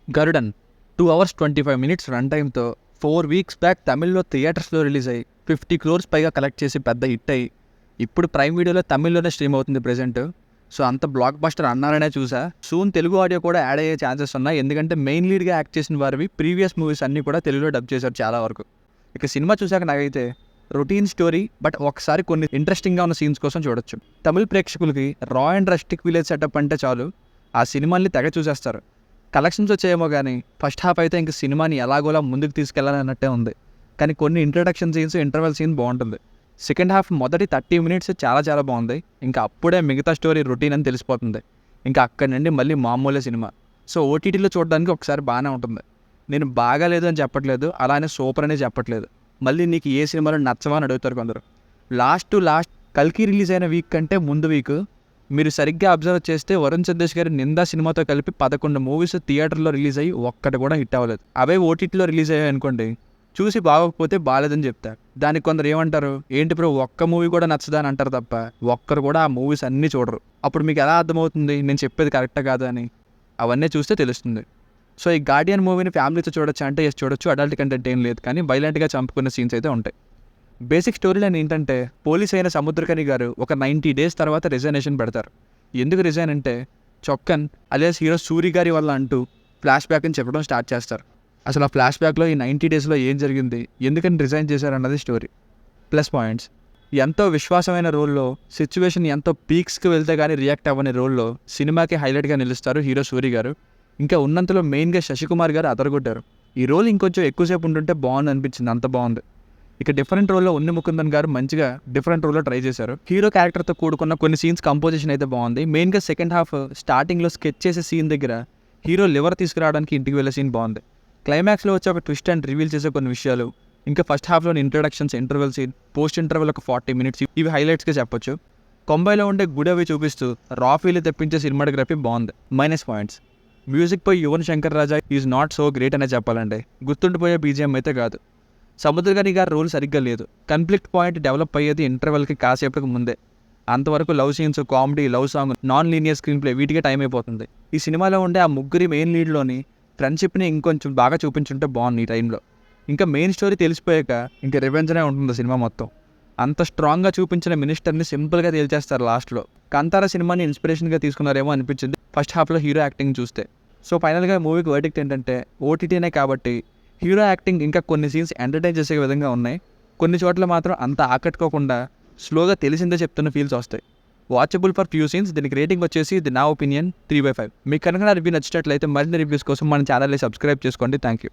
Garudan 2 hours 25 minutes run టైమ్తో 4 weeks back తమిళ్లో థియేటర్స్లో రిలీజ్ అయ్యి 50 crores పైగా కలెక్ట్ చేసి పెద్ద హిట్ అయ్యి ఇప్పుడు ప్రైమ్ వీడియోలో తమిళ్లోనే స్ట్రీమ్ అవుతుంది ప్రెజెంట్. సో అంత బ్లాక్ బస్టర్ అన్నారనే చూసా. సూన్ తెలుగు ఆడియో కూడా యాడ్ అయ్యే ఛాన్సెస్ ఉన్నాయి, ఎందుకంటే మెయిన్ లీడ్గా యాక్ట్ చేసిన వారివి ప్రీవియస్ మూవీస్ అన్నీ కూడా తెలుగులో డబ్ చేశారు చాలా వరకు. ఇక సినిమా చూశాక నాకైతే రొటీన్ స్టోరీ, బట్ ఒకసారి కొన్ని ఇంట్రెస్టింగ్గా ఉన్న సీన్స్ కోసం చూడొచ్చు. తమిళ ప్రేక్షకులకి రా అండ్ రస్టిక్ విలేజ్ సెటప్ అంటే చాలు, ఆ సినిమాల్ని తెగ చూసేస్తారు. కలెక్షన్స్ వచ్చేయేమో కానీ ఫస్ట్ హాఫ్ అయితే ఇంక సినిమాని ఎలాగోలా ముందుకు తీసుకెళ్లాలన్నట్టే ఉంది. కానీ కొన్ని ఇంట్రడక్షన్ సీన్స్, ఇంటర్వెల్ సీన్ బాగుంటుంది. సెకండ్ హాఫ్ మొదటి 30 minutes చాలా బాగుంది. ఇంకా అప్పుడే మిగతా స్టోరీ రొటీన్ అని తెలిసిపోతుంది. ఇంకా అక్కడి నుండి మళ్ళీ మామూలే సినిమా. సో ఓటీటీలో చూడడానికి ఒకసారి బాగానే ఉంటుంది. నేను బాగాలేదు అని చెప్పట్లేదు, అలానే సూపర్ అని చెప్పట్లేదు. మళ్ళీ నీకు ఏ సినిమాలో నచ్చవా అని అడుగుతారు కొందరు. లాస్ట్ కల్కి రిలీజ్ అయిన వీక్ కంటే ముందు వీక్ మీరు సరిగ్గా అబ్జర్వ్ చేస్తే వరుణ్ సందేశ్ గారి నిందా సినిమాతో కలిపి 11 మూవీస్ థియేటర్లో రిలీజ్ అయ్యి ఒక్కటి కూడా హిట్ అవ్వలేదు. అవే ఓటీటీలో రిలీజ్ అయ్యాయి అనుకోండి, చూసి బాగోకపోతే బాగాలేదని చెప్తారు. దానికి కొందరు ఏమంటారు, ఏంటి బ్రో ఒక్క మూవీ కూడా నచ్చదా అని అంటారు తప్ప ఒక్కరు కూడా ఆ మూవీస్ అన్నీ చూడరు. అప్పుడు మీకు ఎలా అర్థమవుతుంది నేను చెప్పేది కరెక్టా కాదు అని? అవన్నీ చూస్తే తెలుస్తుంది. సో ఈ గార్డియన్ మూవీని ఫ్యామిలీతో చూడొచ్చు అంటే చూడొచ్చు, అడల్ట్ కంటెంట్ ఏం లేదు, కానీ వైలెంట్గా చంపుకునే సీన్స్ అయితే ఉంటాయి. బేసిక్ స్టోరీ లైన్ ఏంటంటే, పోలీస్ అయిన సముద్రకని గారు ఒక 90 days తర్వాత రిజైనేషన్ పెడతారు. ఎందుకు రిజైన్ అంటే, చొక్కన్ అలియాస్ హీరో సూరి గారి వల్ల అంటూ ఫ్లాష్ బ్యాక్ అని చెప్పడం స్టార్ట్ చేస్తారు. అసలు ఆ ఫ్లాష్ బ్యాక్లో ఈ 90 daysలో ఏం జరిగింది, ఎందుకని రిజైన్ చేశారన్నది స్టోరీ. ప్లస్ పాయింట్స్: ఎంతో విశ్వాసమైన రోల్లో, సిచ్యువేషన్ ఎంతో పీక్స్కి వెళ్తే కానీ రియాక్ట్ అవ్వని రోల్లో సినిమాకి హైలైట్గా నిలుస్తారు హీరో సూరి గారు. ఇంకా ఉన్నంతలో మెయిన్గా శశికుమార్ గారు అదరగొట్టారు. ఈ రోల్ ఇంకొంచెం ఎక్కువసేపు ఉంటుంటే బాగుంది అనిపించింది, అంత బాగుంది. ఇక డిఫరెంట్ రోల్లో ఉన్ని ముకుందన్ గారు మంచిగా డిఫరెంట్ రోల్లో ట్రై చేశారు. హీరో క్యారెక్టర్తో కూడుకున్న కొన్ని సీన్స్ కంపోజిషన్ అయితే బాగుంది. మెయిన్గా సెకండ్ హాఫ్ స్టార్టింగ్లో స్కెచ్ చేసే సీన్ దగ్గర హీరో లివర్ తీసుకురావడానికి ఇంటికి వెళ్ళే సీన్ బాగుంది. క్లైమాక్స్లో వచ్చే ఒక ట్విస్ట్ అండ్ రివీల్ చేసే కొన్ని విషయాలు, ఇంకా ఫస్ట్ హాఫ్లోని introductions, interval scene, post interval ఒక 40 minutes, ఇవి హైలైట్స్గా చెప్పొచ్చు. కొంబైలో ఉండే గుడి అవి చూపిస్తూ రా ఫీల్ తెప్పించే సినిమాటోగ్రఫీ బాగుంది. మైనస్ పాయింట్స్: మ్యూజిక్ పై Yuvan Shankar Raja is not so great అనే చెప్పాలండి. గుర్తుండిపోయే బీజిఎం అయితే కాదు. సముద్రగని గారి రోల్ సరిగ్గా లేదు. కన్ఫ్లిక్ట్ పాయింట్ డెవలప్ అయ్యేది ఇంటర్వెల్కి కాసేపటికి ముందే. అంతవరకు love scenes, comedy, love song, non linear screenplay, వీటికే టైం అయిపోతుంది. ఈ సినిమాలో ఉండే ఆ ముగ్గురి మెయిన్ లీడ్లోని ఫ్రెండ్షిప్ని ఇంకొంచెం బాగా చూపించుంటే బాగుంది ఈ టైంలో. ఇంకా మెయిన్ స్టోరీ తెలిసిపోయాక ఇంకా రివెంజ్నే ఉంటుంది సినిమా మొత్తం. అంత స్ట్రాంగ్గా చూపించిన మినిస్టర్ని సింపుల్గా తేల్చేస్తారు లాస్ట్లో. కాంతారా సినిమాని ఇన్స్పిరేషన్గా తీసుకున్నారేమో అనిపించింది ఫస్ట్ హాఫ్లో హీరో యాక్టింగ్ చూస్తే. సో ఫైనల్గా మూవీకి వర్డిక్ట్ ఏంటంటే, ఓటీటీనే కాబట్టి హీరో యాక్టింగ్ ఇంకా కొన్ని సీన్స్ ఎంటర్టైన్ చేసే విధంగా ఉన్నాయి. కొన్ని చోట్ల మాత్రం అంత ఆకట్టుకోకుండా స్లోగా తెలిసిందే చెప్తున్న ఫీల్స్ వస్తాయి. Watchable for few scenes. దీనికి రేటింగ్ వచ్చేసి ఇది నా ఒపీనియన్ 3/5. మీకు కనుక నా రివ్యూ నచ్చినట్లయితే మరిన్ని రివ్యూస్ కోసం మన ఛానల్ని సబ్స్క్రైబ్ చేసుకోండి. Thank you.